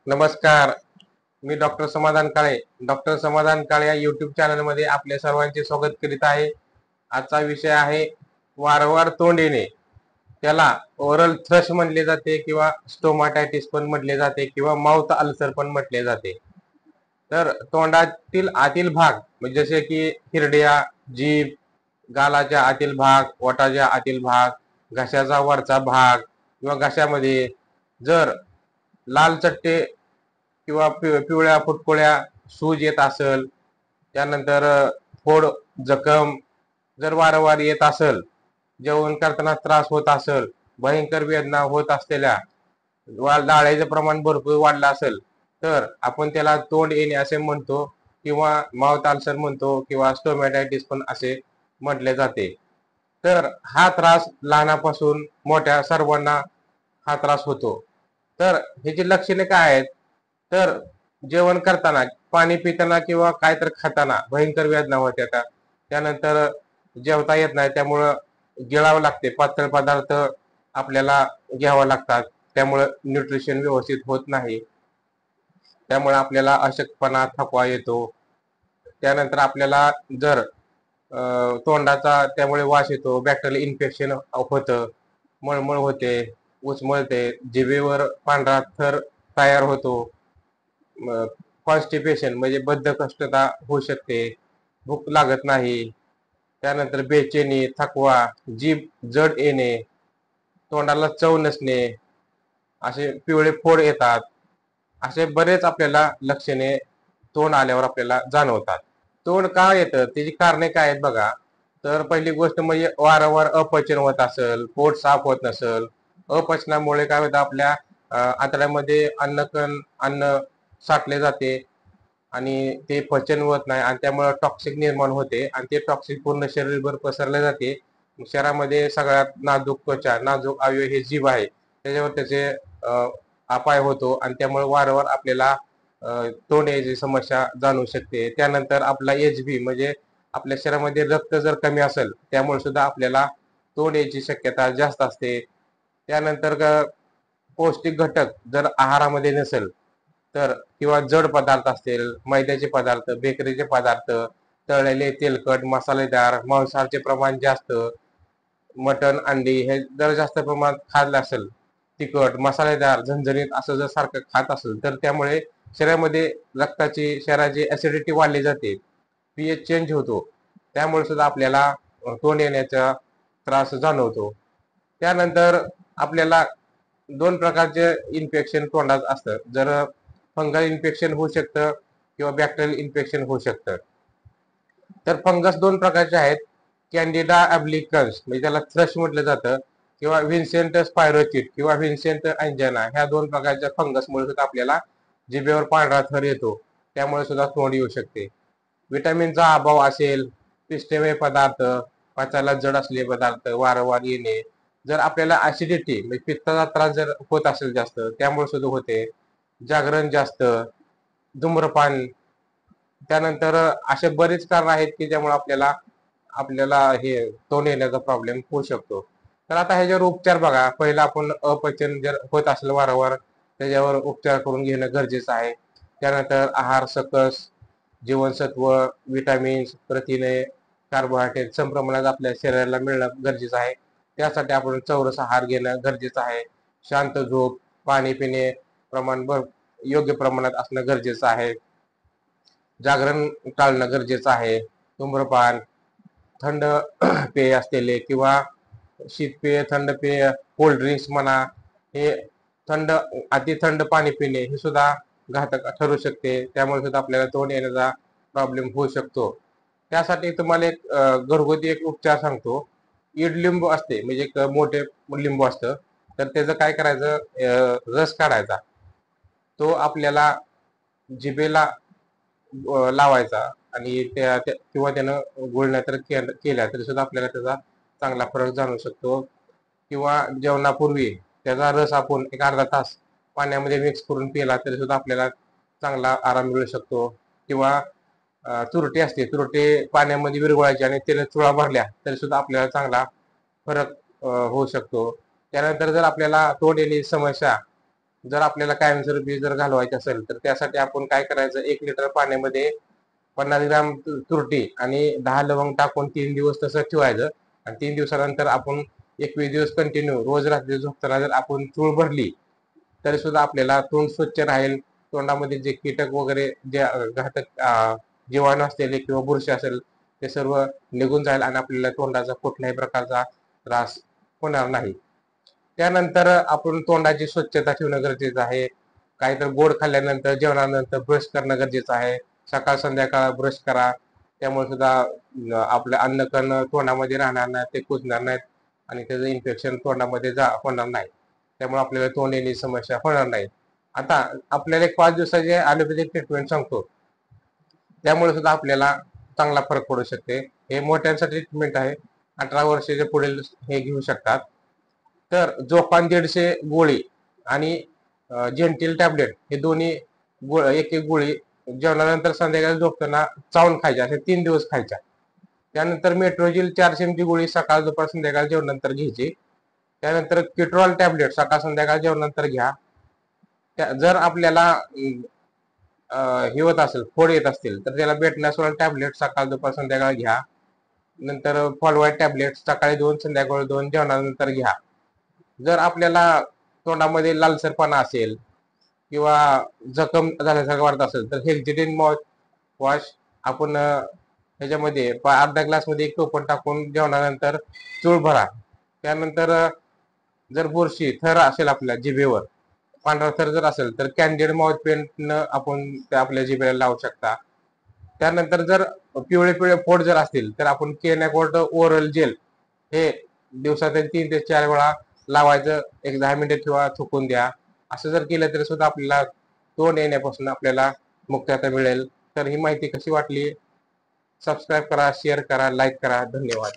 नमस्कार. मी डॉक्टर समाधान काळे. डॉक्टर समाधान काळे या युट्यूब चॅनलमध्ये आपल्या सर्वांचे स्वागत करीत आहे. आजचा विषय आहे वारंवार तोंड येणे. त्याला ओरल थ्रश म्हटले जाते किंवा स्टोमाटायटिस पण म्हटले जाते किंवा माउथ अल्सर पण म्हटले जाते. तर तोंडातील आतील भाग म्हणजे जसे की हिरड्या, जीभ, गालाच्या आतील भाग, ओठाच्या आतील भाग, घशाचा वरचा भाग किंवा घशामध्ये जर लाल चट्टे किंवा पिवळ्या फुटकुळ्या सूज येत असेल, त्यानंतर फोड जखम जर वारंवार येत असेल, जेवण करताना त्रास होत असेल, भयंकर वेदना होत असलेल्या, लाळेचं प्रमाण भरपूर वाढलं असेल, तर आपण त्याला तोंड येणे असे म्हणतो किंवा माउथ अल्सर म्हणतो किंवा स्टोमॅटायटिस पण असे म्हटले जाते. तर हा त्रास लहानापासून मोठ्या सर्वांना हा त्रास होतो. तर ह्याची लक्षणे काय आहेत? तर जेवण करताना, पाणी पिताना किंवा काहीतरी खाताना भयंकर वेदना होते. त्यानंतर जेवता येत नाही, त्यामुळं गिळावं लागते. पातळ पदार्थ आपल्याला घ्यावा लागतात, त्यामुळं न्यूट्रिशन व्यवस्थित होत नाही. त्यामुळे आपल्याला अशक्तपणा, थकवा येतो. त्यानंतर आपल्याला जर तोंडाचा त्यामुळे वास येतो, बॅक्टेरियल इन्फेक्शन होतं, मळमळ होते, उचमळते, जिभेवर पांढरा थर तयार होतो, कॉन्स्टिपेशन म्हणजे बद्धकष्टता होऊ शकते, भूक लागत नाही, त्यानंतर बेचैनी, थकवा, जीभ जड येणे, तोंडाला चव नसणे, असे पिवळे फोड येतात. असे बरेच आपल्याला लक्षणे तोंड आल्यावर आपल्याला जाणवतात. तोंड का येतं त्याची कारणे काय आहेत बघा. तर पहिली गोष्ट म्हणजे वारंवार अपचन होत असेल, पोट साफ होत नसेल. अपचनामुळे काय होतं, आपल्या आतड्यामध्ये अन्न साठले जाते आणि ते पचन होत नाही आणि त्यामुळे टॉक्सिक निर्माण होते आणि ते टॉक्सिक पूर्ण शरीरभर पसरले जाते. शरीरामध्ये सगळ्यात नाजूक त्वचा, नाजूक अवयव हे जीभ आहे, त्याच्यावर त्याचे अपाय होतो आणि त्यामुळे वारंवार आपल्याला तोंड यायची समस्या जाणवू शकते. त्यानंतर आपला एचबी म्हणजे आपल्या शरीरामध्ये रक्त जर कमी असेल, त्यामुळे सुद्धा आपल्याला तोंड यायची शक्यता जास्त असते. त्यानंतर पौष्टिक घटक जर आहारामध्ये नसेल तर किंवा जड पदार्थ असतील, मैद्याचे पदार्थ, बेकरीचे पदार्थ, तळलेले, तेलकट, मसालेदार, मांसाहारचे प्रमाण जास्त, मटण, अंडी हे जर जास्त प्रमाणात खाल्लं असेल, तिखट, मसालेदार, झणझणीत असं जर सारखं खात असेल, तर त्यामुळे शरीरामध्ये शरीराची ऍसिडिटी वाढली जाते, पीएच चेंज होतो, त्यामुळे सुद्धा आपल्याला तोंड येण्याचा त्रास जाणवतो. त्यानंतर आपल्याला दोन प्रकारचे इन्फेक्शन तोंडात असतं. जर फंगल इन्फेक्शन होऊ शकतं किंवा बॅक्टेरियल इन्फेक्शन होऊ शकतं. तर फंगस दोन प्रकारचे आहेत, कॅन्डिडा अब्लिकन्स म्हणजे त्याला थ्रश म्हटलं जातं किंवा व्हिन्सेंट स्पायरोचिट किंवा व्हिन्सेंट अँजेना, ह्या दोन प्रकारच्या फंगसमुळे सुद्धा आपल्याला जिभेवर पांढरा थर येतो, त्यामुळे सुद्धा तोंड येऊ शकते. विटॅमिनचा अभाव असेल, पिष्टमय पदार्थ, पचायला जड असलेले पदार्थ वारंवार येणे, जर आपल्याला ऍसिडिटी म्हणजे पित्ताचा त्रास जर होत असेल जास्त, त्यामुळे सुद्धा होते. जागरण जास्त, धूम्रपान, त्यानंतर असे बरेच कारण आहेत की ज्यामुळे आपल्याला आपल्याला हे तोंड येण्याचा प्रॉब्लेम होऊ शकतो. तर आता ह्याच्यावर उपचार बघा. पहिला आपण अपचन जर होत असेल वारंवार, त्याच्यावर उपचार करून घेणं गरजेचं आहे. त्यानंतर आहार सकस, जीवनसत्व, विटामिन्स, प्रथिने, कार्बोहायड्रेट समप्रमाणात आपल्या शरीराला मिळणं गरजेचं आहे. त्यासाठी आपण चौरस आहार घेणं गरजेचं आहे. शांत झोप, पाणी पिणे योग्य प्रमाणात असणं गरजेचं आहे. जागरण टाळणं गरजेचं आहे. धूम्रपान, थंड पेय असलेले किंवा शीतपेय, थंड पेय, कोल्ड ड्रिंक्स म्हणा, हे अति थंड पाणी पिणे हे सुद्धा घातक ठरू शकते, त्यामुळे सुद्धा आपल्याला तोंड येण्याचा प्रॉब्लेम होऊ शकतो. त्यासाठी तुम्हाला एक घरगुती एक उपचार सांगतो. ईडलिंबू असते म्हणजे एक मोठे लिंबू असतं, तर त्याचं काय करायचं, रस काढायचा, तो आपल्याला जिभेला लावायचा आणि किंवा त्यानं गुळण्या तर केल्या तरी सुद्धा आपल्याला त्याचा चांगला फरक जाणवू शकतो. किंवा जेवणापूर्वी त्याचा रस आपण एक अर्धा तास पाण्यामध्ये मिक्स करून पिला तरी सुद्धा आपल्याला चांगला आराम मिळू शकतो. किंवा तुरटी असते, तुरटी पाण्यामध्ये विरघळायची आणि त्याने चुळा भरल्या तरी सुद्धा आपल्याला चांगला फरक होऊ शकतो. त्यानंतर जर आपल्याला तोंड येण्याची समस्या जर आपल्याला कायमस्वरूपी जर घालवायचे असेल तर त्यासाठी आपण काय करायचं, 1 लिटर पाण्यामध्ये 50 ग्राम तुरटी आणि 10 लवंग टाकून 3 दिवस तसं ठेवायचं. आणि 3 दिवसानंतर आपण 21 दिवस कंटिन्यू रोज रात्री झोपताना जर आपण चूळ भरली तरी सुद्धा आपल्याला तोंड स्वच्छ राहील. तोंडामध्ये जे कीटक वगैरे जे घातक जीवाणू असलेले किंवा बुरशी असेल ते सर्व निघून जाईल आणि आपल्याला तोंडाचा कुठल्याही प्रकारचा त्रास होणार नाही. त्यानंतर आपण तोंडाची स्वच्छता ठेवणं गरजेचं आहे. काहीतरी गोड खाल्ल्यानंतर जेवणानंतर ब्रश करणं गरजेचं आहे. सकाळ संध्याकाळ ब्रश करा. त्यामुळे सुद्धा आपलं अन्नकण तोंडामध्ये राहणार नाही, ते कुजणार नाहीत आणि त्याचं इन्फेक्शन तोंडामध्ये होणार नाही. त्यामुळे आपल्याला तोंड येण्याची समस्या होणार नाही. आता आपल्याला एक 5 दिवसाची ॲलोपॅथिक ट्रीटमेंट सांगतो. त्यामुळे सुद्धा आपल्याला चांगला फरक पडू शकते. हे मोठ्यांसाठी ट्रीटमेंट आहे. 18 वर्षाच्या पुढील हे घेऊ शकतात. तर जोपान 150 गोळी आणि जेंटिल टॅबलेट हे दोन्ही एक एक गोळी जेवणानंतर संध्याकाळी झोपताना चावून खायच्या, असे 3 दिवस खायच्या. त्यानंतर मेट्रोजिल 400 mg गोळी सकाळ दुपार संध्याकाळ जेवणानंतर घ्यायची. त्यानंतर किट्रॉल टॅबलेट सकाळ संध्याकाळ जेवणानंतर घ्या. जर आपल्याला हे होत असेल, फोड येत असतील तर त्याला बेटनासोल टॅबलेट सकाळ दुपार संध्याकाळ घ्या. नंतर फॉलवाईट टॅबलेट सकाळी 2 संध्याकाळी 2 जेवणानंतर घ्या. जर आपल्याला तोंडामध्ये लालसरपणा असेल किंवा जखम झाल्यासारखं वाटत असेल तर हेक्झिडिन माउथ वॉश आपण ह्याच्यामध्ये अर्धा ग्लासमध्ये 1 टोपण टाकून जेवणानंतर चूळ भरा. त्यानंतर जर बुरशी थर असेल आपल्या जिभेवर, पांढरा थर जर असेल तर कॅन्डिड माउथ पेंट आपण आपल्या जिभेला लावू शकता. त्यानंतर जर पिवळे पिवळे फोड जर असतील तर आपण केनॅकोट ओरल जेल हे दिवसातील 3 ते 4 वेळा लावायचं. एक 10 मिनिटे ठेवा, थुकून द्या. असं जर केलं तरी सुद्धा आपल्याला तोंड येण्यापासून आपल्याला मुक्तता मिळेल. तर ही माहिती कशी वाटली? सबस्क्राईब करा, शेअर करा, लाईक करा. धन्यवाद.